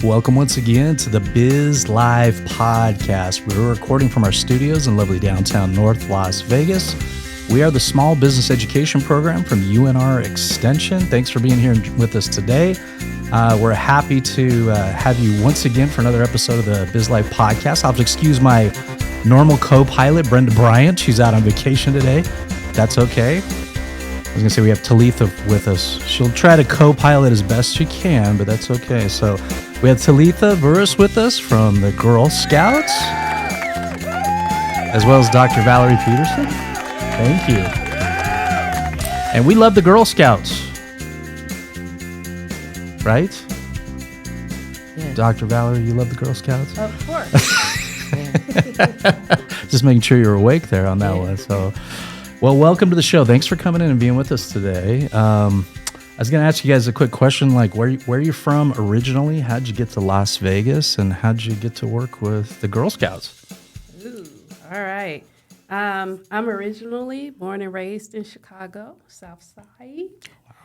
Welcome once again to the BizLife Podcast. We're recording from our studios in lovely downtown North Las Vegas. We are the small business education program from UNR Extension. Thanks for being here with us today. We're happy to have you once again for another episode of the BizLife Podcast. I'll have to excuse my normal co-pilot, Brenda Bryant. She's out on vacation today. That's okay. I was going to say we have Talitha with us. She'll try to co-pilot as best she can, but that's okay. So we have Talitha Burris with us from the Girl Scouts, as well as Dr. Valerie Peterson. Thank you. And we love the Girl Scouts. Right? Yeah. Dr. Valerie, you love the Girl Scouts? Of course. Just making sure you're awake there on that one. So, well, welcome to the show. Thanks for coming in and being with us today. I was going to ask you guys a quick question, like where are you from originally? How'd you get to Las Vegas, and how'd you get to work with the Girl Scouts? Ooh, all right. I'm originally born and raised in Chicago, South Side.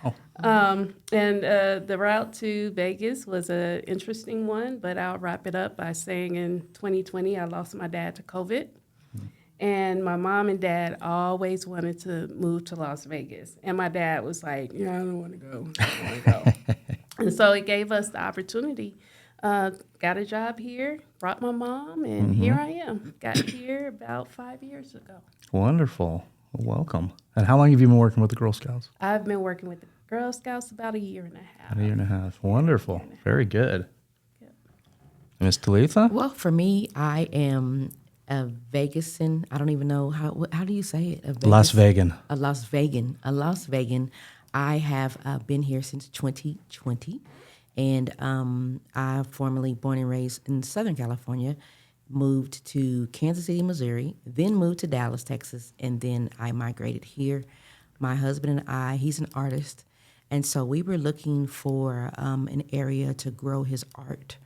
Wow. And the route to Vegas was an interesting one, but I'll wrap it up by saying in 2020, I lost my dad to COVID. And my mom and dad always wanted to move to Las Vegas. And my dad was like, I don't want to go. I don't want to go. And so it gave us the opportunity. Got a job here, brought my mom, and here I am. Got here about 5 years ago. Wonderful. Welcome. And how long have you been working with the Girl Scouts? I've been working with the Girl Scouts about a year and a half. A year and a half. Wonderful. Very good. Yep. Miss Talitha? Well, for me, I am a Vegasan. I don't even know how do you say it? Las Vegan. A Las Vegan. I have been here since 2020, and I formerly born and raised in Southern California, moved to Kansas City, Missouri, then moved to Dallas, Texas, and then I migrated here. My husband and I, he's an artist, and so we were looking for an area to grow his art.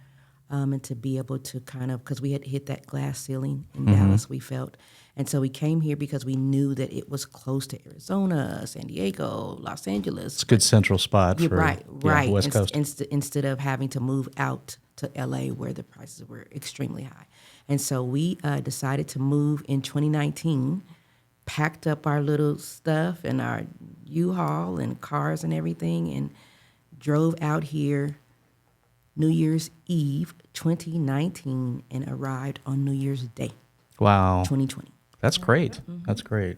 And to be able to kind of, because we had hit that glass ceiling in Dallas, we felt. And so we came here because we knew that it was close to Arizona, San Diego, Los Angeles. It's a good central spot for right. West Coast. Instead of having to move out to LA where the prices were extremely high. And so we decided to move in 2019, packed up our little stuff and our U-Haul and cars and everything, and drove out here New Year's Eve 2019 and arrived on New Year's Day. Wow. 2020. That's great. Mm-hmm. That's great.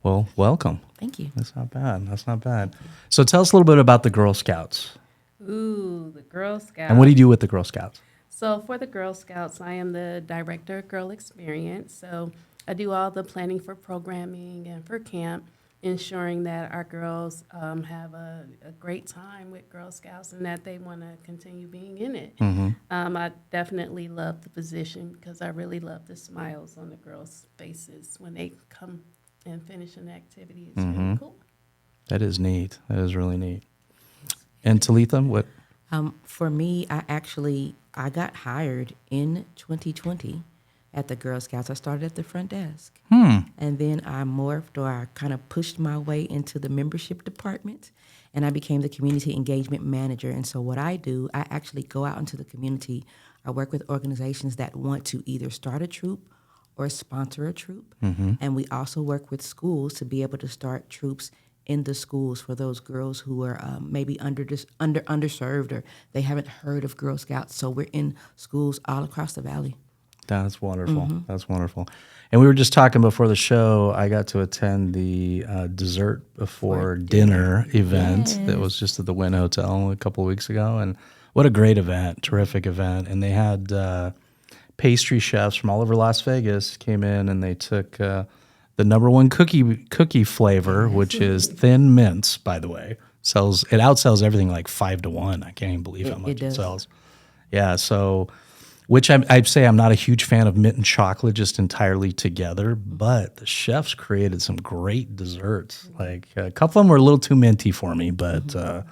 Well, welcome. Thank you. That's not bad. So tell us a little bit about the Girl Scouts. Ooh, the Girl Scouts. And what do you do with the Girl Scouts? So for the Girl Scouts, I am the director of Girl Experience. So I do all the planning for programming and for camp, ensuring that our girls have a great time with Girl Scouts and that they want to continue being in it. Mm-hmm. I definitely love the position because I really love the smiles on the girls' faces when they come and finish an activity. It's really cool. That is neat. That is really neat. And Talitha, what? For me, I got hired in 2020 at the Girl Scouts. I started at the front desk. And then I morphed, or I kind of pushed my way into the membership department, and I became the community engagement manager. And so what I do, I actually go out into the community. I work with organizations that want to either start a troop or sponsor a troop. And we also work with schools to be able to start troops in the schools for those girls who are maybe underserved, or they haven't heard of Girl Scouts. So we're in schools all across the valley. That's wonderful. That's wonderful. And we were just talking before the show, I got to attend the dessert before dinner event that was just at the Wynn Hotel a couple of weeks ago. And what a great event, terrific event. And they had pastry chefs from all over Las Vegas came in, and they took the number one cookie flavor, which is Thin Mints, by the way. It outsells everything like 5-1. I can't even believe how much it sells. Yeah, so... Which I'd say I'm not a huge fan of mint and chocolate just entirely together, but the chefs created some great desserts. Like a couple of them were a little too minty for me, but a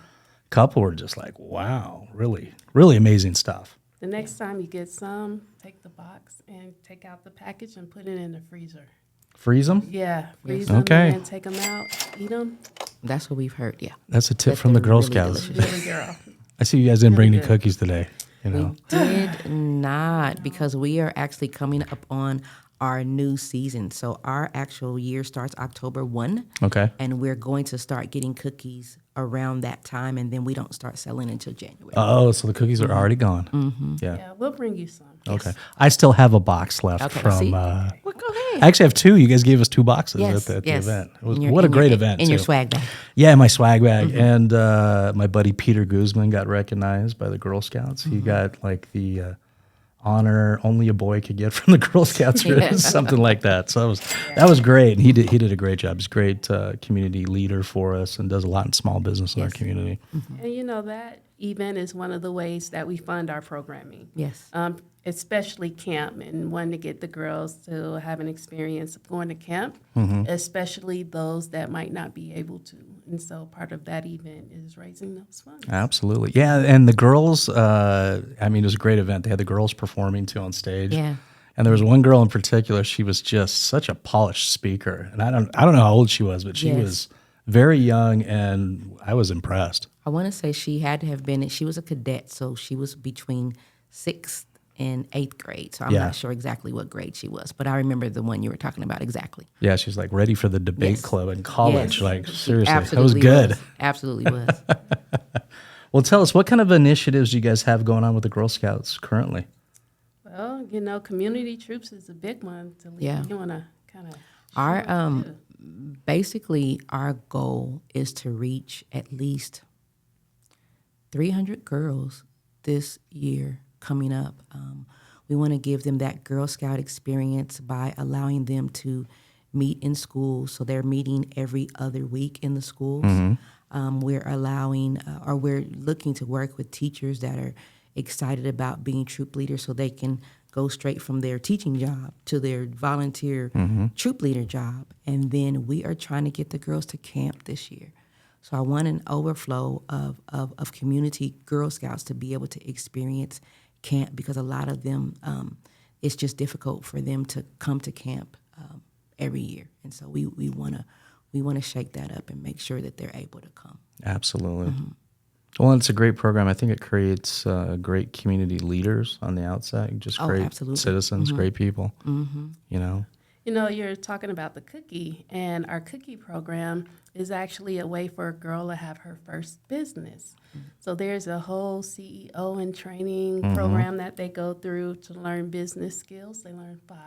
couple were just like, wow, really, really amazing stuff. The next time you get some, take the box and take out the package and put it in the freezer. Freeze them? Yeah, freeze them Okay. and take them out, eat them. That's what we've heard. Yeah. That's a tip But from the they're Girl really Scouts. delicious. Really, girl. I see you guys didn't bring any good. cookies today. You know. We did not, because we are actually coming up on our new season. So our actual year starts October 1. Okay. And we're going to start getting cookies around that time, and then we don't start selling until January. Oh, so the cookies are already gone. Mm-hmm. Yeah. Yeah, we'll bring you some. Okay. I still have a box left Okay, from. see? Well, Well, go ahead. I actually have 2. You guys gave us 2 boxes Yes, at the yes. event. It was, In your- what a in great your- event. In your too. swag bag. Yeah, my swag bag. And my buddy Peter Guzman got recognized by the Girl Scouts. He got like the honor only a boy could get from the Girl Scouts or something like that. So that was great. And he did a great job. He's a great community leader for us and does a lot in small business in our community. And you know, that event is one of the ways that we fund our programming. Yes. Especially camp, and wanting to get the girls to have an experience of going to camp, especially those that might not be able to. And so part of that event is raising those funds. Absolutely. Yeah, and the girls, I mean, it was a great event. They had the girls performing too on stage. Yeah. And there was one girl in particular, she was just such a polished speaker. And I don't know how old she was, but she was very young, and I was impressed. I want to say she had to have been, she was a cadet, so she was between 6th and 8th grade. So I'm not sure exactly what grade she was, but I remember the one you were talking about exactly. Yeah, she's like ready for the debate club in college. Yes. Like, seriously, Absolutely that was good. was. Absolutely was. Well, tell us, what kind of initiatives do you guys have going on with the Girl Scouts currently? Well, you know, community troops is a big one. Yeah. You want to kind of Our basically our goal is to reach at least 300 girls this year coming up. We want to give them that Girl Scout experience by allowing them to meet in schools. So they're meeting every other week in the schools. We're allowing, or we're looking to work with teachers that are excited about being troop leaders, so they can go straight from their teaching job to their volunteer troop leader job. And then we are trying to get the girls to camp this year. So I want an overflow of community Girl Scouts to be able to experience camp, because a lot of them, it's just difficult for them to come to camp every year. And so we want to shake that up and make sure that they're able to come. Absolutely. Well, it's a great program. I think it creates great community leaders on the outside, just great absolutely. citizens, great people, you know. You know, you're talking about the cookie, and our cookie program is actually a way for a girl to have her first business. So there's a whole CEO and training program that they go through to learn business skills. They learn 5,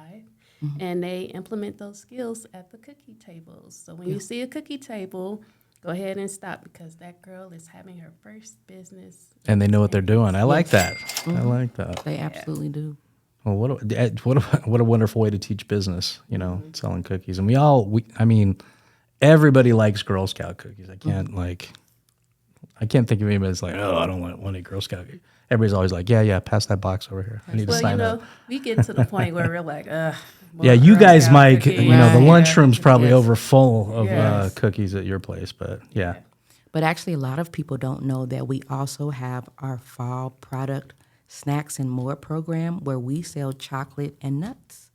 and they implement those skills at the cookie tables. So when you see a cookie table, go ahead and stop, because that girl is having her first business. And they know what they're doing. I like that. I like that. They absolutely do. Well, what a wonderful way to teach business, you know, selling cookies. And I mean, everybody likes Girl Scout cookies. I can't think of anybody that's like, oh, I don't want any Girl Scout cookies. Everybody's always like, yeah, pass that box over here. I need to Well, you sign know, up. we get to the point where we're like, Yeah, more you Girl guys Scout might, cookies. you know, the Right. lunchroom's probably Yes. over full of Yes. cookies at your place, but yeah. But actually, a lot of people don't know that we also have our fall product Snacks and More program, where we sell chocolate and nuts.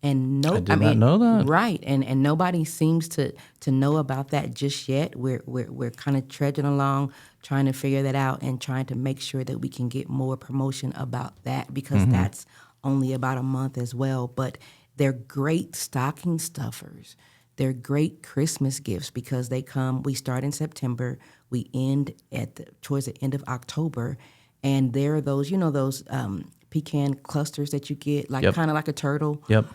And I did not know that. Right, and nobody seems to know about that just yet. We're kind of trudging along, trying to figure that out, and trying to make sure that we can get more promotion about that, because that's only about a month as well. But they're great stocking stuffers. They're great Christmas gifts, because they come. We start in September. We end towards the end of October, and there are those, those pecan clusters that you get, like kind of like a turtle. Yep.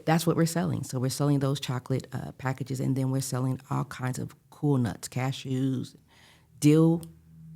That's what we're selling. So we're selling those chocolate packages, and then we're selling all kinds of cool nuts, cashews, dill,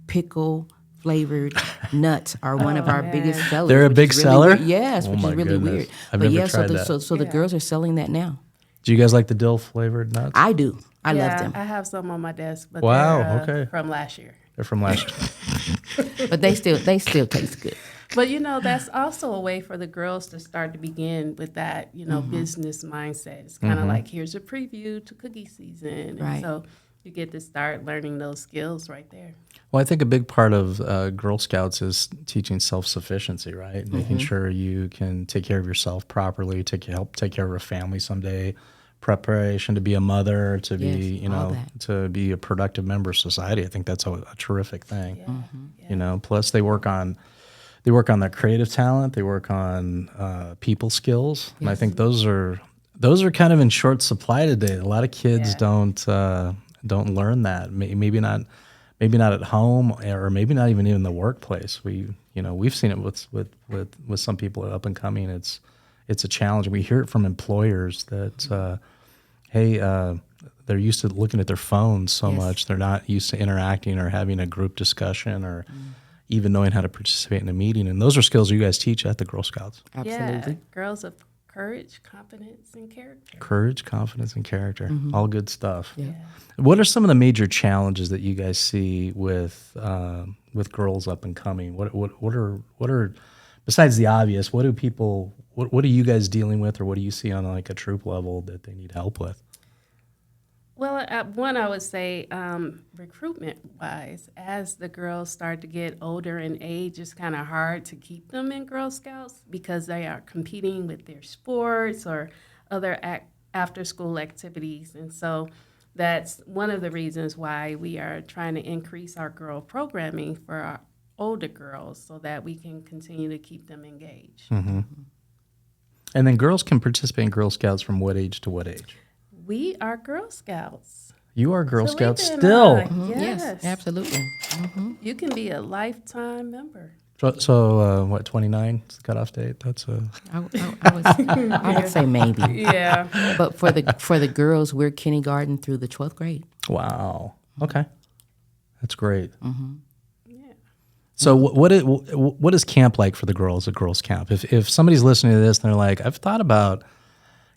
pickle flavored nuts are one of our biggest sellers. They're a which big is really seller? weird. Yes, Oh which my is really goodness. weird. I've But never yeah, tried that. so the girls are selling that now. Do you guys like the dill flavored nuts? I do. I love them. I have some on my desk, but Wow, they're okay. from last year. They're from last year. But they still taste good. But, you know, that's also a way for the girls to start to begin with that, business mindset. It's kind of like, here's a preview to cookie season. Right. And so you get to start learning those skills right there. Well, I think a big part of Girl Scouts is teaching self-sufficiency, right? Making sure you can take care of yourself properly, help take care of a family someday, preparation to be a mother, to be, Yes, you all know, that. to be a productive member of society. I think that's a terrific thing. Yeah. Yeah. You know, plus they work on their creative talent, they work on people skills, and I think those are kind of in short supply today. A lot of kids Yeah. don't learn that. Maybe not at home, or maybe not even in the workplace. We've seen it with some people up and coming. It's a challenge. We hear it from employers that they're used to looking at their phones so Yes. much. They're not used to interacting or having a group discussion or even knowing how to participate in a meeting. And those are skills you guys teach at the Girl Scouts. Absolutely. Yeah. Girls of courage, confidence, and character. Courage, confidence, and character. All good stuff. Yeah. What are some of the major challenges that you guys see with girls up and coming? What are besides the obvious? What are you guys dealing with, or what do you see on like a troop level that they need help with? Well, one, I would say recruitment-wise, as the girls start to get older in age, it's kind of hard to keep them in Girl Scouts because they are competing with their sports or other after-school activities. And so that's one of the reasons why we are trying to increase our girl programming for our older girls so that we can continue to keep them engaged. And then girls can participate in Girl Scouts from what age to what age? We are Girl Scouts. You are Girl Talitha Scouts and still. I, Yes, Yes, absolutely. You can be a lifetime member. So what, 29 is the cutoff date? That's I would say maybe. Yeah. But for the girls, we're kindergarten through the 12th grade. wow. Okay, that's great. Yeah. So what is camp like for the girls at Girls Camp? If somebody's listening to this and they're like, I've thought about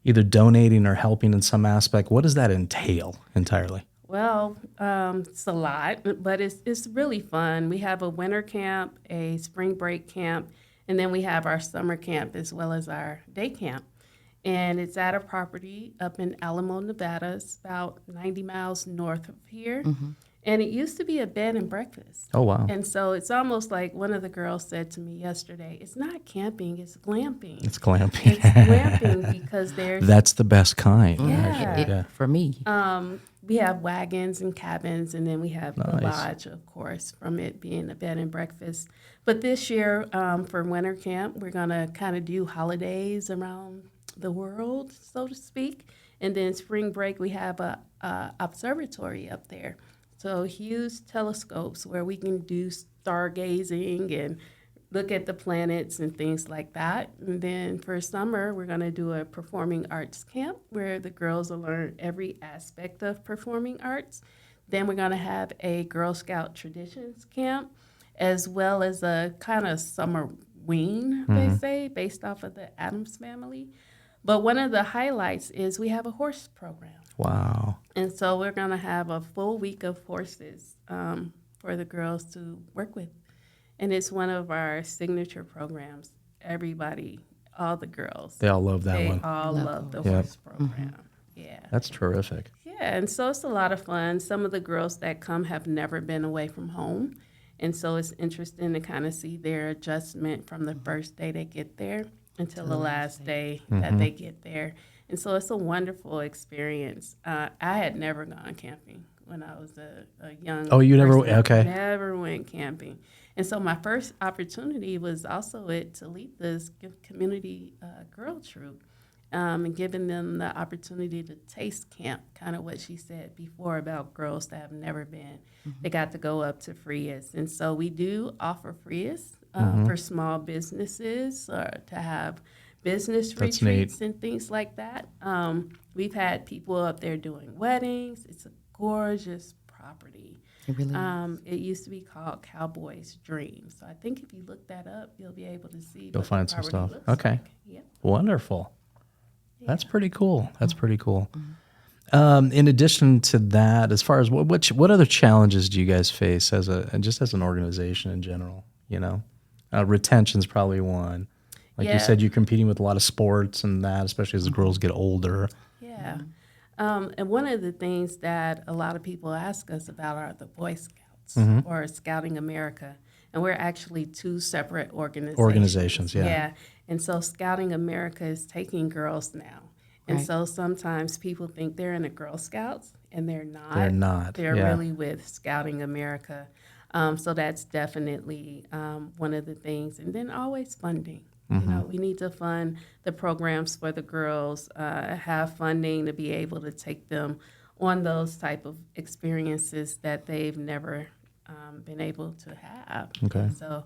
either donating or helping in some aspect, what does that entail entirely? Well, it's a lot, but it's really fun. We have a winter camp, a spring break camp, and then we have our summer camp as well as our day camp. And it's at a property up in Alamo, Nevada. It's about 90 miles north of here. And it used to be a bed and breakfast. Oh, wow. And so it's almost like one of the girls said to me yesterday, it's not camping, it's glamping. It's glamping. It's glamping because there's That's the best kind. Yeah. Actually. For me. we have wagons and cabins, and then we have the Nice. lodge, of course, from it being a bed and breakfast. But this year, for winter camp, we're going to kind of do holidays around the world, so to speak. And then spring break, we have a observatory up there. So huge telescopes where we can do stargazing and look at the planets and things like that. And then for summer, we're going to do a performing arts camp where the girls will learn every aspect of performing arts. Then we're going to have a Girl Scout traditions camp, as well as a kind of summer wing, they say, based off of the Addams family. But one of the highlights is we have a horse program. Wow. And so we're going to have a full week of horses for the girls to work with. And it's one of our signature programs. Everybody, all the girls, They all love that they one. all love the Yep. horse program. Yeah. That's terrific. Yeah, and so it's a lot of fun. Some of the girls that come have never been away from home. And so it's interesting to kind of see their adjustment from the first day they get there until the last day that they get there. And so it's a wonderful experience. I had never gone camping when I was a young Oh, you never- person. okay. Never went camping. And so my first opportunity was also at Talitha's community girl troop, and giving them the opportunity to taste camp, kind of what she said before about girls that have never been. They got to go up to Frias. And so we do offer Frias for small businesses to have business That's retreats and things like that. We've had people up there doing weddings. It's a gorgeous property. It really is. It used to be called Cowboy's Dream. So I think if you look that up, you'll be able to see. You'll what find the some property stuff. looks Okay. like. Yep. Wonderful. That's pretty cool. That's pretty cool. In addition to that, as far as what other challenges do you guys face as an organization in general? You know, retention's probably one. Like you Yeah. said, you're competing with a lot of sports and that, especially as the girls get older. Yeah. And one of the things that a lot of people ask us about are the Boy Scouts or Scouting America. And we're actually two separate organizations. Organizations, yeah. And so Scouting America is taking girls now And Right. so sometimes people think they're in the Girl Scouts, and they're not. They're not. They're Yeah. really with Scouting America. So that's definitely one of the things. And then always funding. You know, we need to fund the programs for the girls, have funding to be able to take them on those type of experiences that they've never been able to have. Okay. So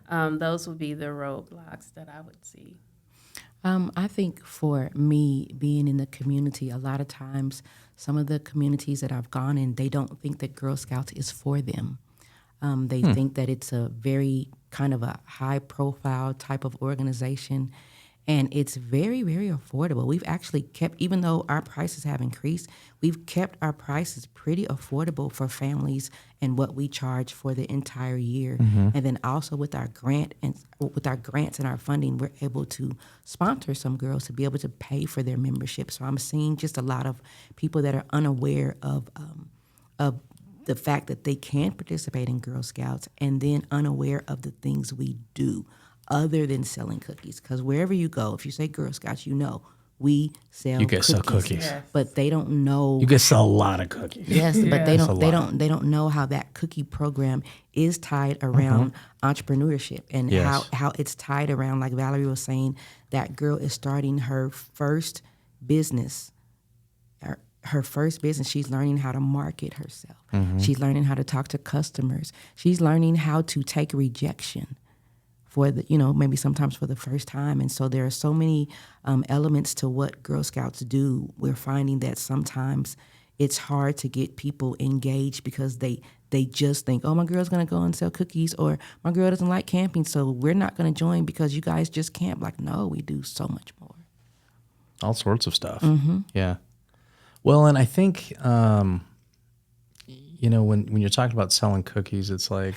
those would be the roadblocks that I would see. I think for me, being in the community, a lot of times, some of the communities that I've gone in, they don't think that Girl Scouts is for them. They think that it's a very kind of a high-profile type of organization, and it's very, very affordable. We've actually kept, even though our prices have increased, we've kept our prices pretty affordable for families and what we charge for the entire year. And then also with our grants and our funding, we're able to sponsor some girls to be able to pay for their membership. So I'm seeing just a lot of people that are unaware of the fact that they can participate in Girl Scouts, and then unaware of the things we do other than selling cookies. Because wherever you go, if you say Girl Scouts, you know we sell You guys sell cookies. Yes. But they don't know. You guys sell a lot of cookies. Yes, but they Yes. they don't know how that cookie program is tied around entrepreneurship, and Yes. how it's tied around, like Valerie was saying, that girl is starting her first business. Her first business, she's learning how to market herself. She's learning how to talk to customers. She's learning how to take rejection for the, maybe sometimes for the first time. And so there are so many elements to what Girl Scouts do. We're finding that sometimes it's hard to get people engaged because they just think, oh, my girl's going to go and sell cookies, or my girl doesn't like camping, so we're not going to join because you guys just camp. Like, no, we do so much more. All sorts of stuff. Yeah. Well, and I think, when you're talking about selling cookies, it's like,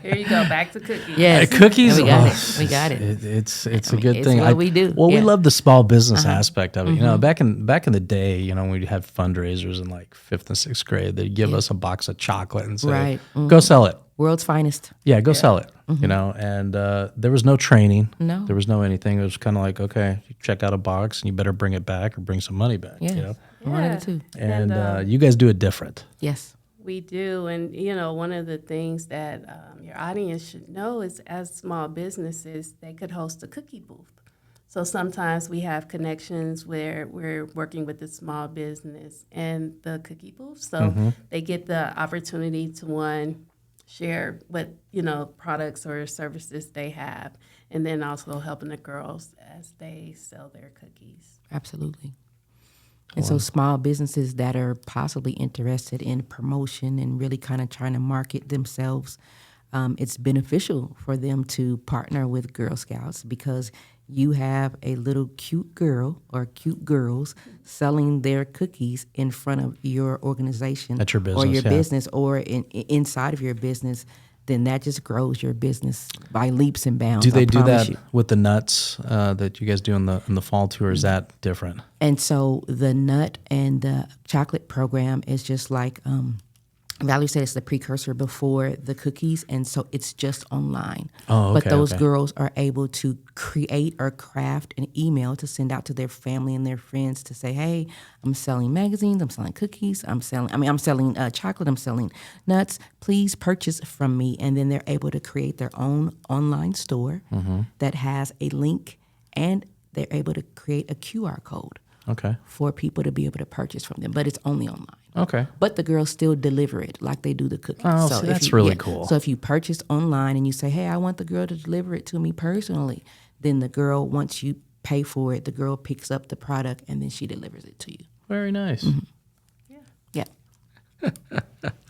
Here you go, back to cookies. Yes, cookies. we got it. We got it. It's I a mean, good it's thing. what we do. Well, we Yeah. love the small business aspect of it. Back in the day, when we had fundraisers in like 5th and 6th grade, they'd give us a box of chocolate and say, Right. "Go sell it." World's finest. Yeah, go sell it. And there was no training. No. There was no anything. It was kind of like, okay, you check out a box and you better bring it back or bring some money back. Yes. One of the two. And you guys do it different. Yes. We do. And, one of the things that your audience should know is, as small businesses, they could host a cookie booth. So sometimes we have connections where we're working with the small business and the cookie booth. So they get the opportunity to, share what, products or services they have, and then also helping the girls as they sell their cookies. Absolutely. And so small businesses that are possibly interested in promotion and really kind of trying to market themselves, it's beneficial for them to partner with Girl Scouts, because you have a little cute girl or cute girls selling their cookies in front of your organization At your business, or your yeah. business, or inside of your business. Then that just grows your business by leaps and bounds. Do they I do promise that you. with the nuts that you guys do in the fall tour? Is that different? And so the nut and the chocolate program is just like Valerie said, it's the precursor before the cookies, and so it's just online. Oh, okay, but those okay. girls are able to create or craft an email to send out to their family and their friends to say, hey, I'm selling magazines, I'm selling cookies, I'm selling chocolate, I'm selling nuts. Please purchase from me. And then they're able to create their own online store that has a link, and they're able to create a QR code Okay. for people to be able to purchase from them, but it's only online. Okay. But the girls still deliver it like they do the cookies. Oh, see, if that's you- really cool. So if you purchase online and you say, hey, I want the girl to deliver it to me personally, then the girl, once you pay for it, the girl picks up the product and then she delivers it to you. Very nice. Yeah.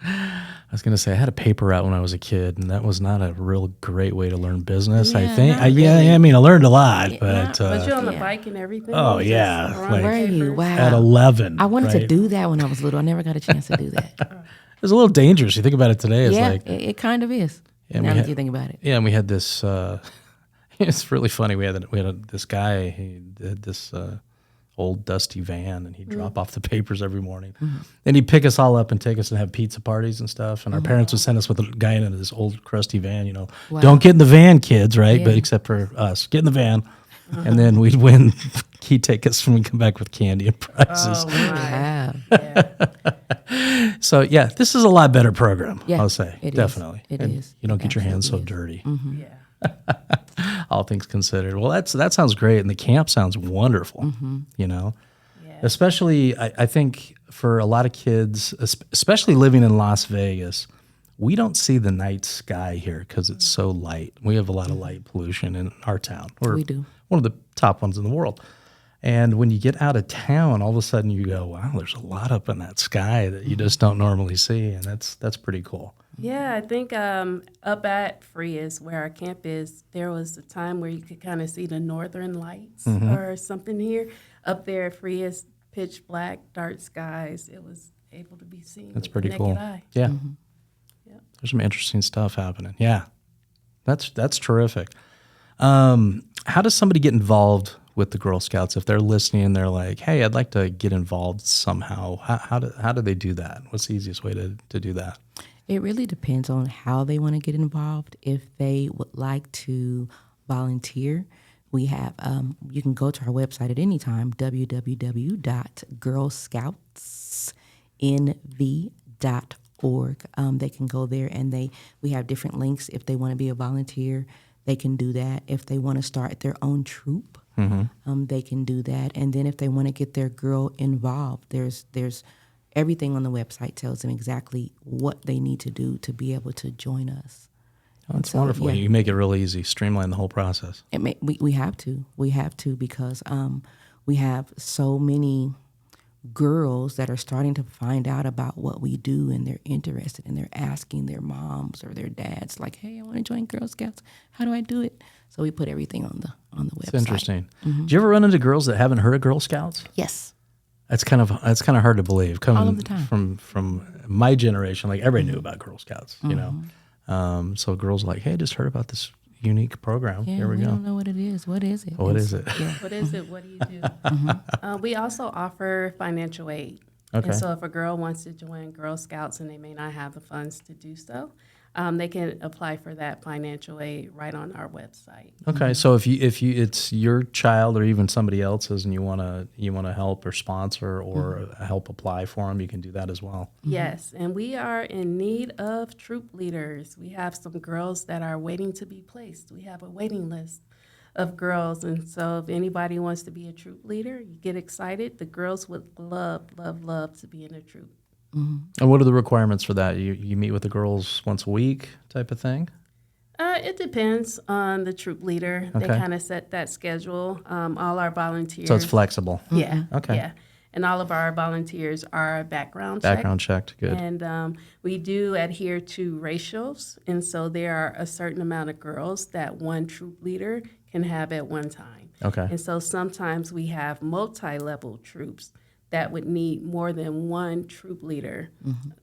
I was going to say, I had a paper route when I was a kid, and that was not a real great way to learn business, I Yeah, think. not Yeah, really. I mean, I learned a lot, but But you're on the Yeah. bike and everything. Oh, You just yeah, run like- Were you? papers. Wow. at 11. I wanted to right? do that when I was little. I never got a chance to do that. It was a little dangerous. You think about it today, it's yeah, like, it kind of is. Yeah, now we that had- you think about it. yeah, and we had this, it's really funny. We had this guy, he had this old dusty van, and he'd drop off the papers every morning. And he'd pick us all up and take us and have pizza parties and stuff. And our parents would send us with a guy in this old crusty van, Wow. Don't get in the van, kids, right? Yeah. But except for us. Get in the van. and then we'd win key tickets when we come back with candy and prizes. Oh, my. Wow. Yeah. So yeah, this is a lot better program. Yeah, I'll say it is. definitely. It And is. You don't It get your hands so absolutely is. dirty. Yeah. All things considered. Well, that sounds great, and the camp sounds wonderful. You know, Yeah. especially I think for a lot of kids, especially living in Las Vegas, we don't see the night sky here because it's so light. We have a lot of light pollution in our town. We do. One of the top ones in the world. And when you get out of town, all of a sudden you go, wow, there's a lot up in that sky that you just don't normally see, and that's pretty cool. Yeah, I think up at Frias, where our camp is, there was a time where you could kind of see the northern lights or something here. Up there at Frias, pitch black, dark skies. It was able to be seen. That's with pretty the cool. naked eye. Yeah. Yep. There's some interesting stuff happening. Yeah. That's terrific. How does somebody get involved with the Girl Scouts? If they're listening and they're like, hey, I'd like to get involved somehow, how do they do that? What's the easiest way to do that? It really depends on how they want to get involved. If they would like to volunteer, we have, you can go to our website at any time, www.girlscoutснv.org. They can go there and we have different links. If they want to be a volunteer, they can do that. If they want to start their own troop, they can do that. And then if they want to get their girl involved, there's everything on the website tells them exactly what they need to do to be able to join us. Oh, that's So, wonderful. yeah. You make it real easy, streamline the whole process. We have to because we have so many girls that are starting to find out about what we do, and they're interested, and they're asking their moms or their dads, like, "Hey, I want to join Girl Scouts. How do I do it?" So we put everything on the website. It's interesting. Do you ever run into girls that haven't heard of Girl Scouts? Yes. That's kind of hard to believe. Coming All of the time. from my generation, like everybody knew about Girl Scouts, you know. So girls are like, hey, I just heard about this unique program. Yeah, Here we we go. don't know what it is. What is it? What is it? Yeah. What is it? What do you do? We also offer financial aid. Okay. And so if a girl wants to join Girl Scouts and they may not have the funds to do so, they can apply for that financial aid right on our website. Okay, so if you it's your child or even somebody else's, and you wanna help or sponsor or help apply for them, you can do that as well. Yes, and we are in need of troop leaders. We have some girls that are waiting to be placed. We have a waiting list of girls, and so if anybody wants to be a troop leader, you get excited. The girls would love to be in a troop. And what are the requirements for that? You meet with the girls once a week type of thing? It depends on the troop leader. They Okay. kind of set that schedule. All our volunteers. So it's flexible. Yeah. Okay. Yeah. And all of our volunteers are background Checked. Good. And we do adhere to ratios. And so there are a certain amount of girls that one troop leader can have at one time. Okay. And so sometimes we have multi-level troops that would need more than one troop leader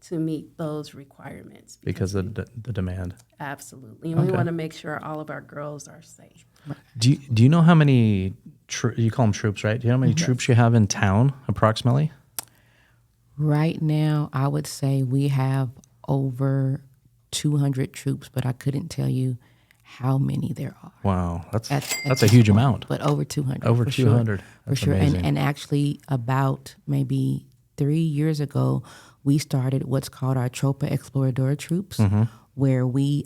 to meet those requirements. Because of the demand. Absolutely. And we Okay. want to make sure all of our girls are safe. Do you know how many you call them troops, right? Do you know how many troops you have in town approximately? Right now, I would say we have over 200 troops, but I couldn't tell you how many there are. Wow, that's at a this huge point, amount. But over 200. Over for 200. Sure, for That's sure. amazing. And actually, about maybe 3 years ago, we started what's called our Tropa Exploradora troops, where we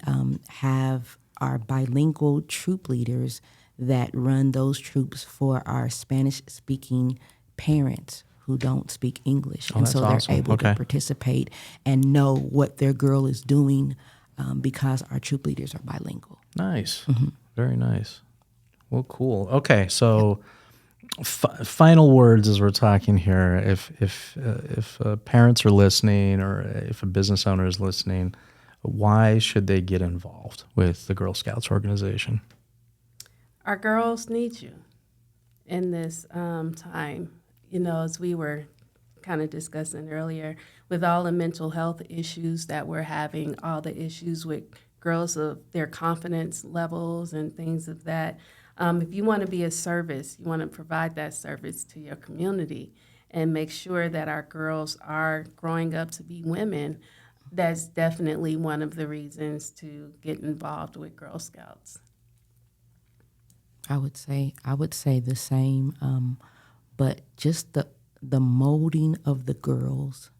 have our bilingual troop leaders that run those troops for our Spanish-speaking parents who don't speak English. And that's so they're awesome. able Okay. to participate and know what their girl is doing because our troop leaders are bilingual. Nice. Very nice. Well, cool. Okay, so final words as we're talking here. If parents are listening, or if a business owner is listening, why should they get involved with the Girl Scouts organization? Our girls need you in this time. You know, as we were kind of discussing earlier, with all the mental health issues that we're having, all the issues with girls of their confidence levels and things of that. If you want to be a service, you want to provide that service to your community and make sure that our girls are growing up to be women, that's definitely one of the reasons to get involved with Girl Scouts. I would say the same, but just the molding of the girls.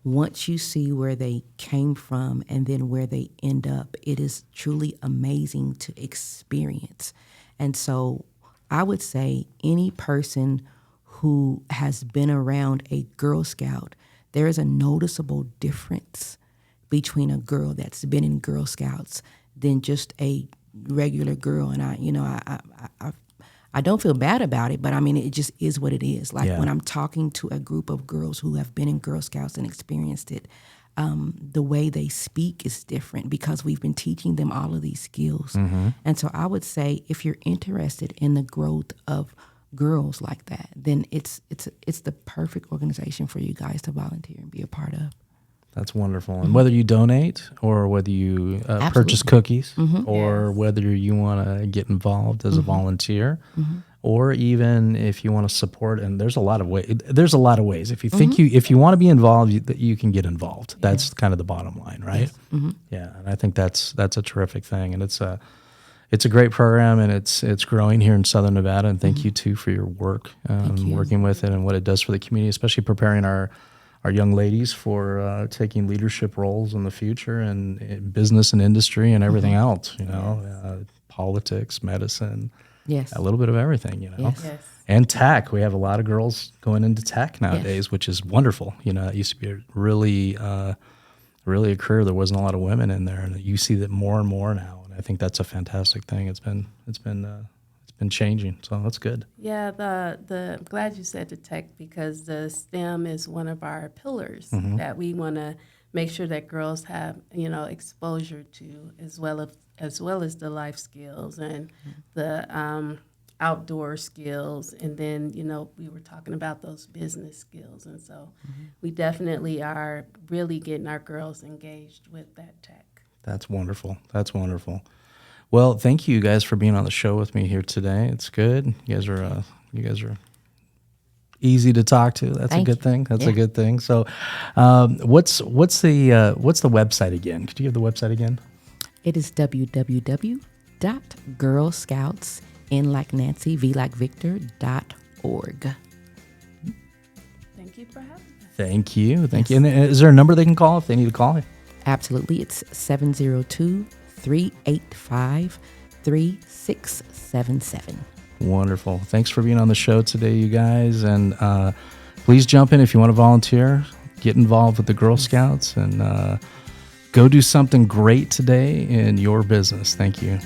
Once you see where they came from and then where they end up, it is truly amazing to experience. And so I would say any person who has been around a Girl Scout, there is a noticeable difference between a girl that's been in Girl Scouts than just a regular girl. And I don't feel bad about it, but I mean, it just is what it is. Like when I'm talking to a group of girls who have been in Girl Scouts and experienced it, the way they speak is different because we've been teaching them all of these skills. Mm-hmm. And so I would say if you're interested in the growth of girls like that, then it's the perfect organization for you guys to volunteer and be a part of. That's wonderful. And whether you donate or whether you purchase cookies or whether you want to get involved as a volunteer or even if you want to support, and there's a lot of ways. If you think if you want to be involved, you can get involved. That's kind of the bottom line, right? Yes. Yeah, and I think that's a terrific thing, and it's a great program, and it's growing here in Southern Nevada. And thank you too for your work, working with it and what it does for the community, especially preparing our young ladies for taking leadership roles in the future and in business and industry and everything else, politics, medicine, a little bit of everything, Yes. and tech. We have a lot of girls going into tech nowadays, which is wonderful. It used to be really a career. There wasn't a lot of women in there, and you see that more and more now. And I think that's a fantastic thing. It's been changing, so that's good. Yeah, I'm glad you said the tech because the STEM is one of our pillars that we want to make sure that girls have exposure to, as well as the life skills and the outdoor skills, and then we were talking about those business skills, and so we definitely are really getting our girls engaged with that tech. That's wonderful. Well, thank you guys for being on the show with me here today. It's good. You guys are easy to talk to. That's a good thing. That's a good thing. So, what's the website again? Could you give the website again? It is www.girlscouts, N like Nancy, V like Victor.org. Thank you for having us. Thank you. And is there a number they can call if they need to call it? Absolutely. It's 702-385-3677. Wonderful. Thanks for being on the show today, you guys. And please jump in if you want to volunteer. Get involved with the Girl Scouts and go do something great today in your business. Thank you.